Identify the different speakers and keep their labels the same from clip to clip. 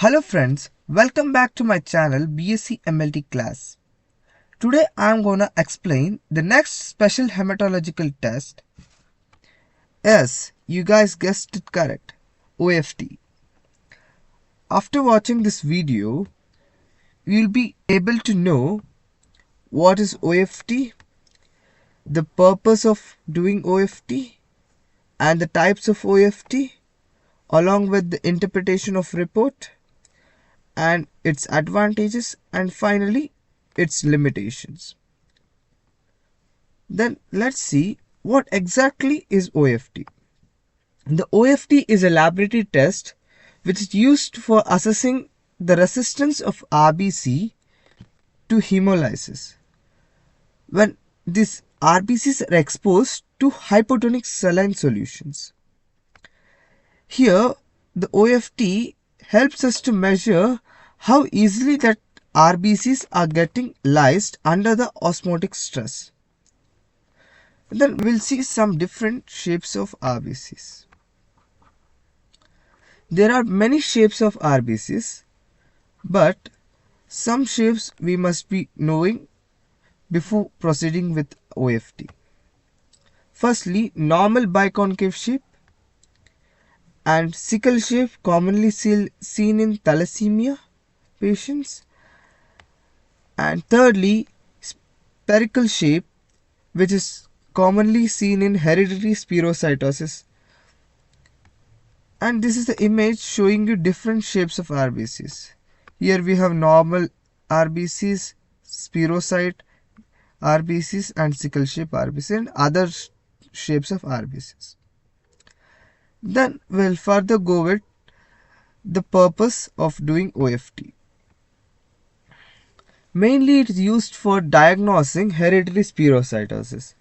Speaker 1: Hello friends, welcome back to my channel BSc MLT class. Today I am gonna explain the next special hematological test. Yes, you guys guessed it correct, OFT. After watching this video, you'll be able to know what is OFT, the purpose of doing OFT, and the types of OFT, along with the interpretation of report and its advantages, and finally its limitations. Then let's see what exactly is OFT. The OFT is a laboratory test which is used for assessing the resistance of RBC to hemolysis when these RBCs are exposed to hypotonic saline solutions. Here the OFT helps us to measure how easily that RBCs are getting lysed under the osmotic stress. Then we'll see some different shapes of RBCs. There are many shapes of RBCs, but some shapes we must be knowing before proceeding with OFT. Firstly, normal biconcave shape and sickle shape, commonly seen in thalassemia patients. And thirdly, spherical shape, which is commonly seen in hereditary spherocytosis. And this is the image showing you different shapes of RBCs. Here we have normal RBCs, spherocyte RBCs, and sickle shape RBCs, and other shapes of RBCs. Then we'll further go with the purpose of doing OFT. Mainly it is used for diagnosing hereditary spherocytosis.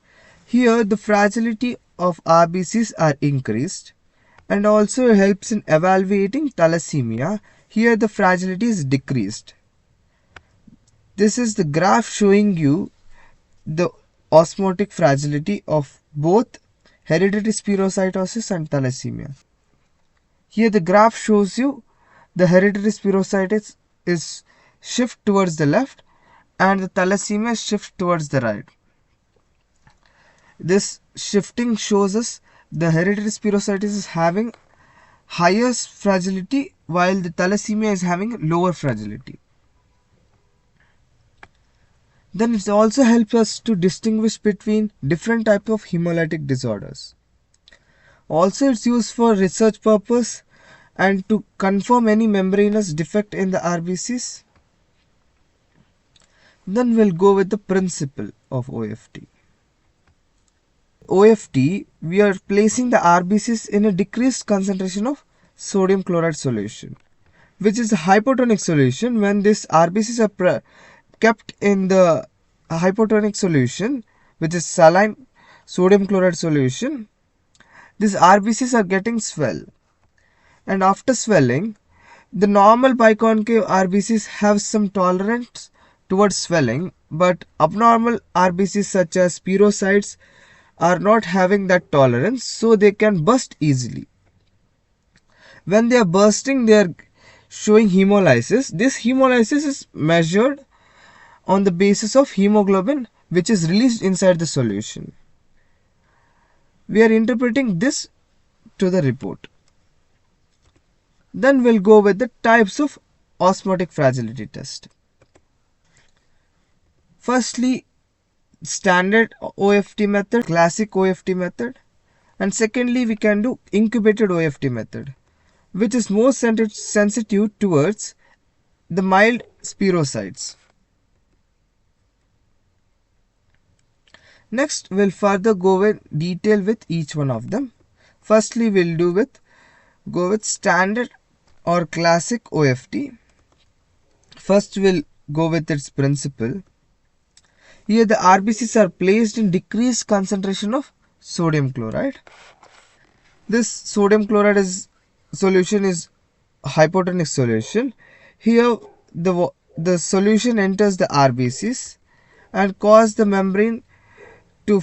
Speaker 1: Here the fragility of RBCs are increased, and also helps in evaluating thalassemia. Here the fragility is decreased. This is the graph showing you the osmotic fragility of both hereditary spherocytosis and thalassemia. Here the graph shows you the hereditary spherocytosis is shift towards the left and the thalassemia shift towards the right. This shifting shows us the hereditary spherocytosis is having higher fragility while the thalassemia is having lower fragility. Then it also helps us to distinguish between different types of hemolytic disorders. Also it's used for research purpose and to confirm any membranous defect in the RBCs. Then we'll go with the principle of OFT. OFT, we are placing the RBCs in a decreased concentration of sodium chloride solution, which is a hypotonic solution. When these RBCs are kept in the hypotonic solution, which is saline sodium chloride solution, these RBCs are getting swell. And after swelling, the normal biconcave RBCs have some tolerance towards swelling, but abnormal RBCs such as spherocytes are not having that tolerance, so they can burst easily. When they are bursting, they are showing hemolysis. This hemolysis is measured on the basis of hemoglobin, which is released inside the solution. We are interpreting this to the report. Then we'll go with the types of osmotic fragility test. Firstly, standard OFT method, classic OFT method, and secondly we can do incubated OFT method, which is more sensitive towards the mild spherocytes. Next we'll further go with detail with each one of them. Firstly we'll go with standard or classic OFT. First we'll go with its principle. Here the RBCs are placed in decreased concentration of sodium chloride. This sodium chloride solution is hypotonic solution. Here the solution enters the RBCs and cause the membrane to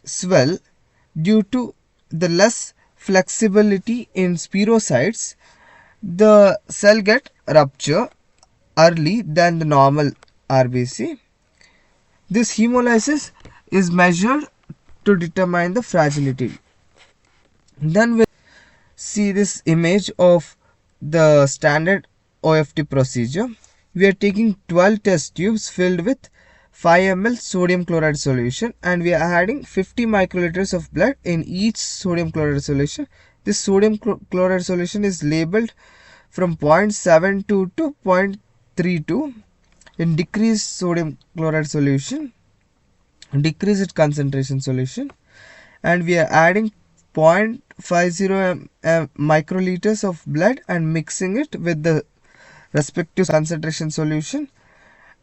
Speaker 1: swell due to the less flexibility in spherocytes the cell get rupture early than the normal RBC. This hemolysis is measured to determine the fragility. Then we'll see this image of the standard OFT procedure. We are taking 12 test tubes filled with 5 ml sodium chloride solution, and we are adding 50 microliters of blood in each sodium chloride solution. This sodium chloride solution is labeled from 0.72 to 0.32 in decreased sodium chloride solution, decreased concentration solution, and we are adding 0.50 microliters of blood and mixing it with the respective concentration solution,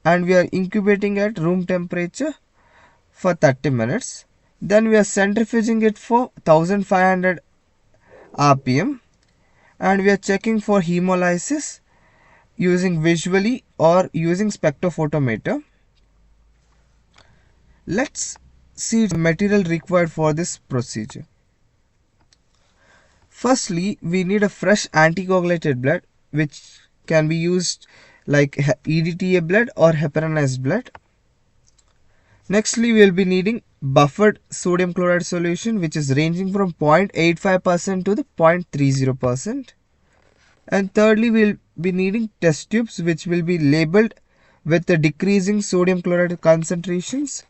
Speaker 1: and we are incubating at room temperature for 30 minutes. Then we are centrifuging it for 1500 rpm, and we are checking for hemolysis using visually or using spectrophotometer. Let's see the material required for this procedure. Firstly, we need a fresh anticoagulated blood, which can be used like EDTA blood or heparinized blood. Nextly, we will be needing buffered sodium chloride solution, which is ranging from 0.85% to the 0.30%. And thirdly, we will be needing test tubes, which will be labeled with the decreasing sodium chloride concentrations.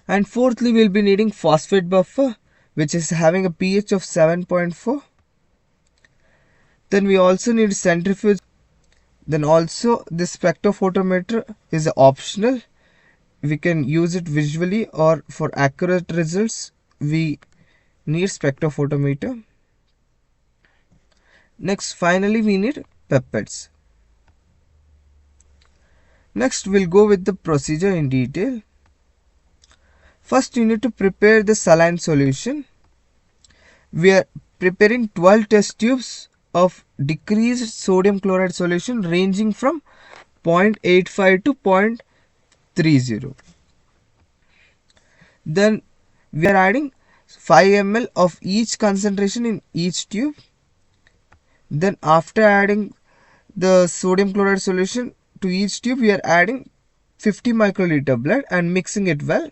Speaker 1: And fourthly, we will be needing phosphate buffer, which is having a pH of 7.4. Then we also need centrifuge. Then also this spectrophotometer is optional. We can use it visually, or for accurate results we need spectrophotometer. Next, finally, we need pipettes. Next, we'll go with the procedure in detail. First, you need to prepare the saline solution. We are preparing 12 test tubes of decreased sodium chloride solution ranging from 0.85 to 0.30. Then we are adding 5 ml of each concentration in each tube. Then after adding the sodium chloride solution to each tube, we are adding 50 microliter blood and mixing it well.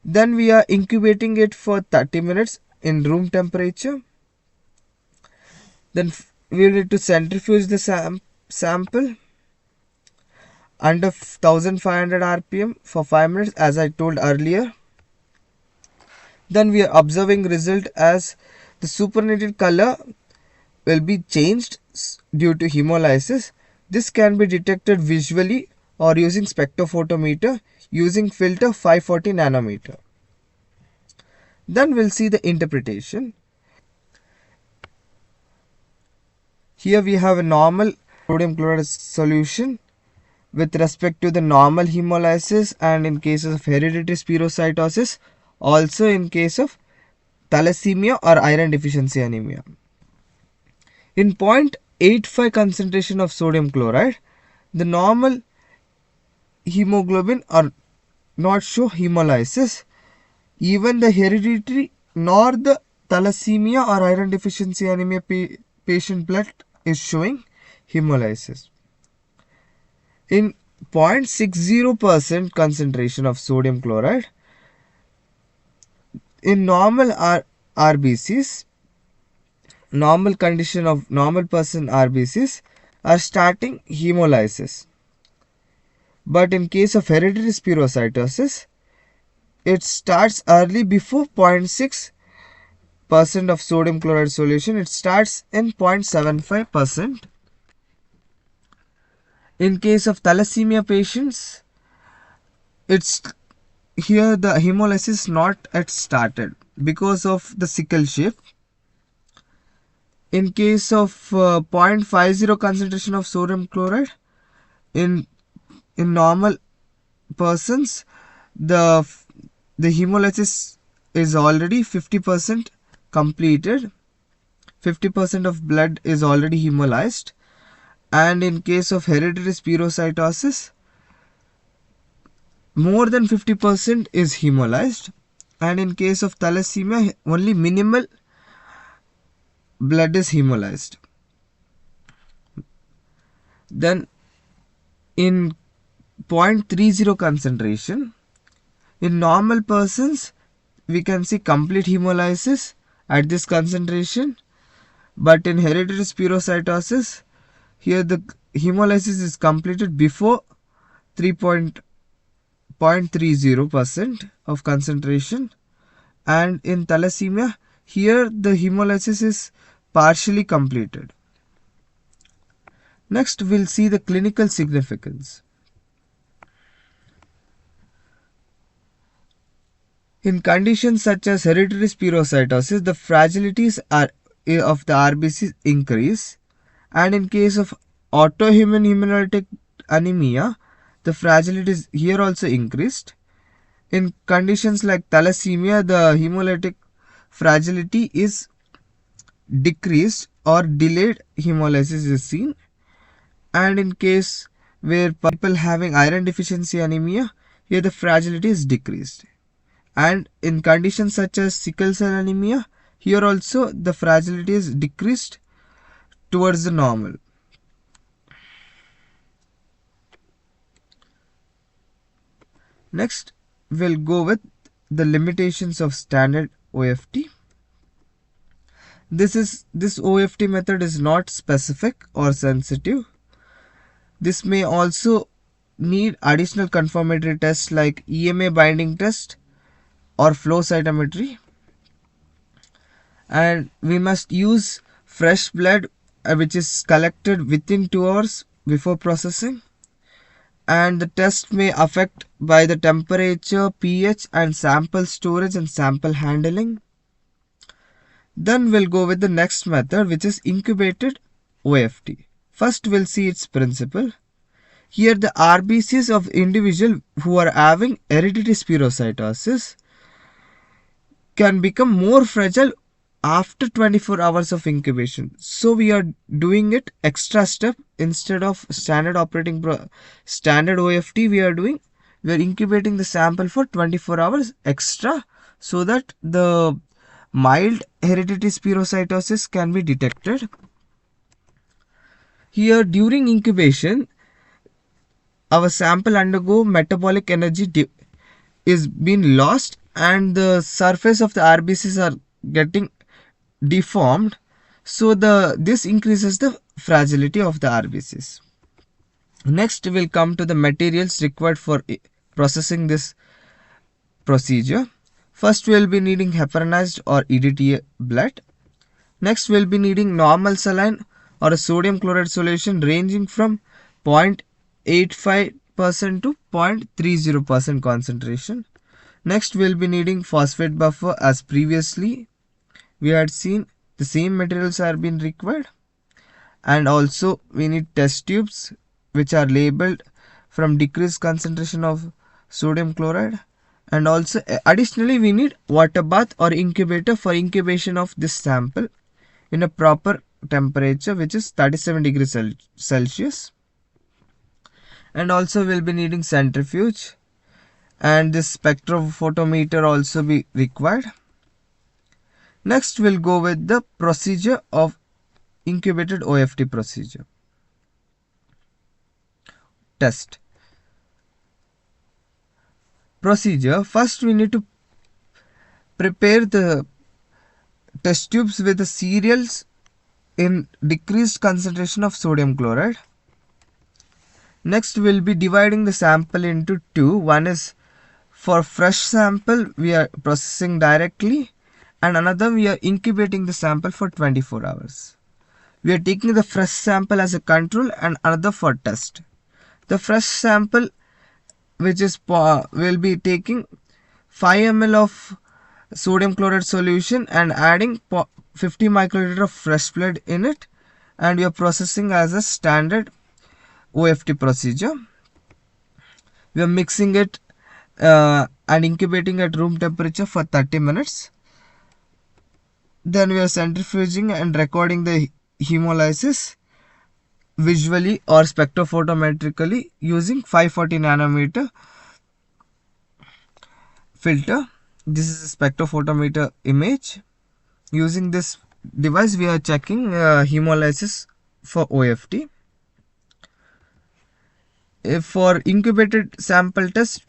Speaker 1: Then we are incubating it for 30 minutes in room temperature. Then we need to centrifuge the sample under 1500 rpm for 5 minutes, as I told earlier. Then we are observing result as the supernatant color will be changed due to hemolysis. This can be detected visually or using spectrophotometer using filter 540 nanometer. Then we'll see the interpretation. Here we have a normal sodium chloride solution with respect to the normal hemolysis, and in cases of hereditary spherocytosis, also in case of thalassemia or iron deficiency anemia. In 0.85 concentration of sodium chloride, the normal hemoglobin are not show hemolysis. Even the hereditary nor the thalassemia or iron deficiency anemia patient blood is showing hemolysis. In 0.60% concentration of sodium chloride, in normal RBCs, normal condition of normal person RBCs are starting hemolysis. But in case of hereditary spherocytosis, it starts early before 0.6% of sodium chloride solution. It starts in 0.75%. In case of thalassemia patients, it's here the hemolysis not yet started because of the sickle shape. In case of 0.50 concentration of sodium chloride, in normal persons, the hemolysis is already 50% completed. 50% of blood is already hemolyzed. And in case of hereditary spherocytosis, more than 50% is hemolyzed. And in case of thalassemia, only minimal blood is hemolyzed. Then in 0.30 concentration, in normal persons we can see complete hemolysis at this concentration, but in hereditary spherocytosis, here the hemolysis is completed before 3.30% of concentration, and in thalassemia, here the hemolysis is partially completed. Next, we'll see the clinical significance. In conditions such as hereditary spherocytosis, the fragilities of the RBCs increase, and in case of autoimmune hemolytic anemia, the fragility is here also increased. In conditions like thalassemia, the hemolytic fragility is decreased or delayed hemolysis is seen, and in case where people having iron deficiency anemia, here the fragility is decreased. And in conditions such as sickle cell anemia, here also the fragility is decreased towards the normal. Next, we'll go with the limitations of standard OFT. This OFT method is not specific or sensitive. This may also need additional confirmatory tests like EMA binding test or flow cytometry, and we must use fresh blood which is collected within 2 hours before processing, and the test may affect by the temperature, pH, and sample storage and sample handling. Then we'll go with the next method, which is incubated OFT. First we'll see its principle. Here the RBCs of individual who are having hereditary spherocytosis can become more fragile after 24 hours of incubation. So we are doing it extra step instead of standard OFT. We are incubating the sample for 24 hours extra so that the mild hereditary spherocytosis can be detected. Here during incubation, our sample undergo metabolic energy is being lost, and the surface of the RBCs are getting deformed, so this increases the fragility of the RBCs. Next, we'll come to the materials required for processing this procedure. First, we'll be needing heparinized or EDTA blood. Next, we'll be needing normal saline or a sodium chloride solution ranging from 0.85% to 0.30% concentration. Next, we'll be needing phosphate buffer. As previously we had seen, the same materials are being required, and also we need test tubes which are labeled from decreased concentration of sodium chloride, and also additionally we need water bath or incubator for incubation of this sample in a proper temperature, which is 37 degrees Celsius. And also we'll be needing centrifuge, and this spectrophotometer also be required. Next, we'll go with the procedure of incubated OFT procedure. Test procedure. First, we need to prepare the test tubes with the cereals in decreased concentration of sodium chloride. Next, we'll be dividing the sample into two. One is for fresh sample, we are processing directly, and another we are incubating the sample for 24 hours. We are taking the fresh sample as a control and another for test. The fresh sample, which is will be taking 5 ml of sodium chloride solution and adding 50 microliter of fresh blood in it, and we are processing as a standard OFT procedure. We are mixing it and incubating at room temperature for 30 minutes. Then we are centrifuging and recording the hemolysis visually or spectrophotometrically using 540 nanometer filter. This is a spectrophotometer image. Using this device we are checking hemolysis for OFT. If for incubated sample test,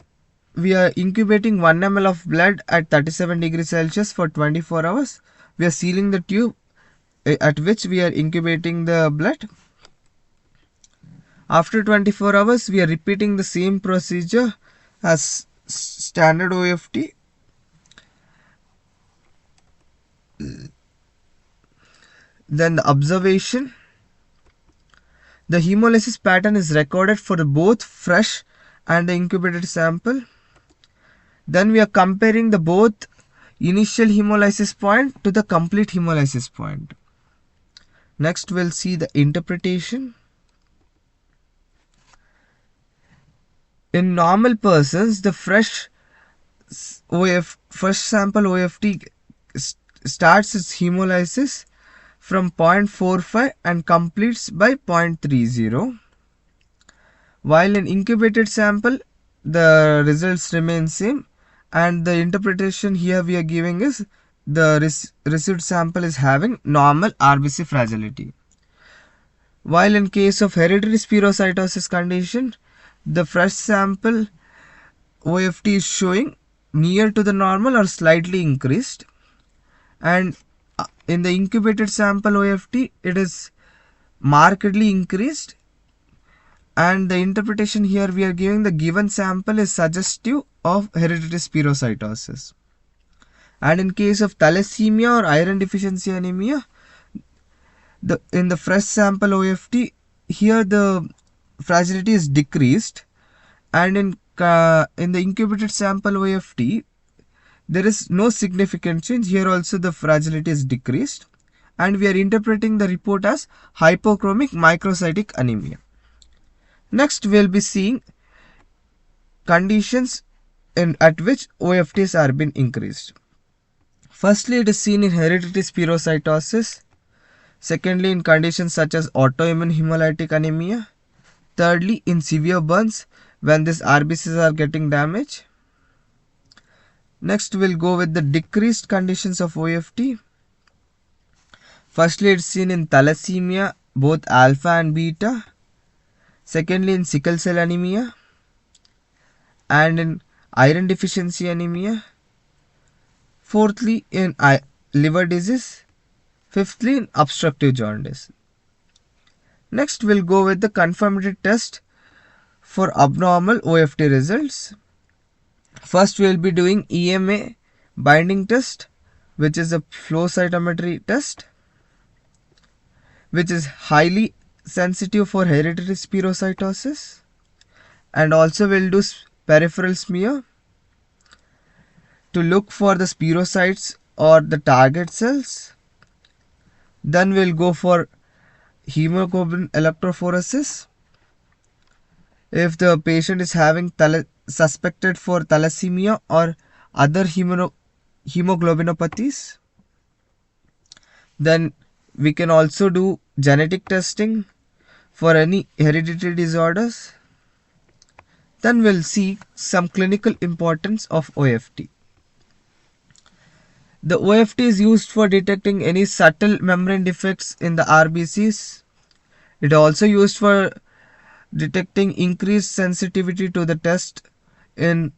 Speaker 1: we are incubating 1 ml of blood at 37 degrees Celsius for 24 hours. We are sealing the tube at which we are incubating the blood. After 24 hours, we are repeating the same procedure as standard OFT. Then the observation. The hemolysis pattern is recorded for both fresh and the incubated sample. Then we are comparing the both initial hemolysis point to the complete hemolysis point. Next we'll see the interpretation. In normal persons, the fresh sample OFT starts its hemolysis from 0.45 and completes by 0.30. While in incubated sample, the results remain same, and the interpretation here we are giving is the received sample is having normal RBC fragility. While in case of hereditary spherocytosis condition, the fresh sample OFT is showing near to the normal or slightly increased, and in the incubated sample OFT it is markedly increased, and the interpretation here we are giving the given sample is suggestive of hereditary spherocytosis. And in case of thalassemia or iron deficiency anemia, in the fresh sample OFT, here the fragility is decreased, and in the incubated sample OFT, there is no significant change. Here also the fragility is decreased, and we are interpreting the report as hypochromic microcytic anemia. Next we will be seeing conditions at which OFTs are being increased. Firstly, it is seen in hereditary spherocytosis. Secondly, in conditions such as autoimmune hemolytic anemia. Thirdly, in severe burns when these RBCs are getting damaged. Next, we'll go with the decreased conditions of OFT. Firstly, it's seen in thalassemia, both alpha and beta. Secondly, in sickle cell anemia and in iron deficiency anemia. Fourthly, in liver disease. Fifthly, in obstructive jaundice. Next, we'll go with the confirmatory test for abnormal OFT results. First, we'll be doing EMA binding test, which is a flow cytometry test, which is highly sensitive for hereditary spherocytosis, and also we'll do peripheral smear to look for the spherocytes or the target cells. Then we'll go for hemoglobin electrophoresis if the patient is having suspected for thalassemia or other hemoglobinopathies. Then we can also do genetic testing for any hereditary disorders. Then we'll see some clinical importance of OFT. The OFT is used for detecting any subtle membrane defects in the RBCs. It is also used for detecting increased sensitivity to the test in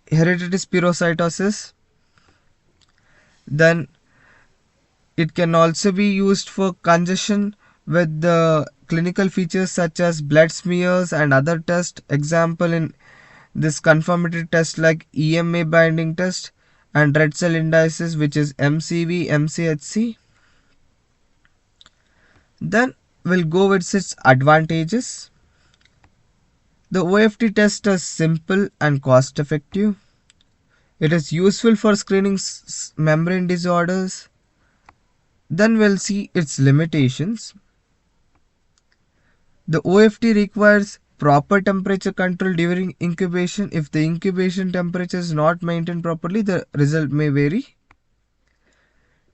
Speaker 1: hereditary spherocytosis. Then it can also be used for conjunction with the clinical features such as blood smears and other tests. Example in this confirmatory test like EMA binding test and red cell indices, which is MCV, MCHC. Then we'll go with its advantages. The OFT test is simple and cost effective. It is useful for screening membrane disorders. Then we'll see its limitations. The OFT requires proper temperature control during incubation. If the incubation temperature is not maintained properly, the result may vary.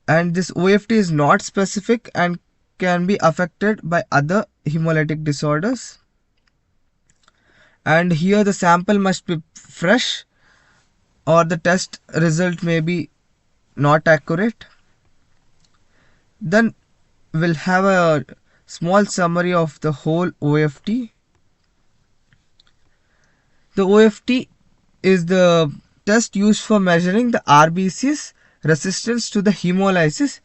Speaker 1: And this OFT is not specific and can be affected by other hemolytic disorders. And here the sample must be fresh or the test result may be not accurate. Then we'll have a small summary of the whole OFT. The OFT is the test used for measuring the RBC's resistance to the hemolysis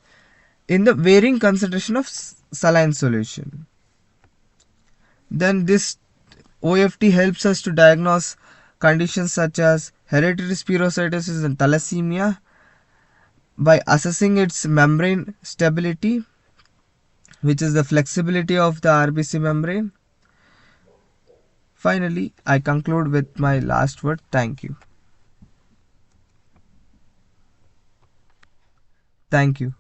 Speaker 1: in the varying concentration of saline solution. Then this OFT helps us to diagnose conditions such as hereditary spherocytosis and thalassemia by assessing its membrane stability, which is the flexibility of the RBC membrane. Finally, I conclude with my last word. Thank you. Thank you.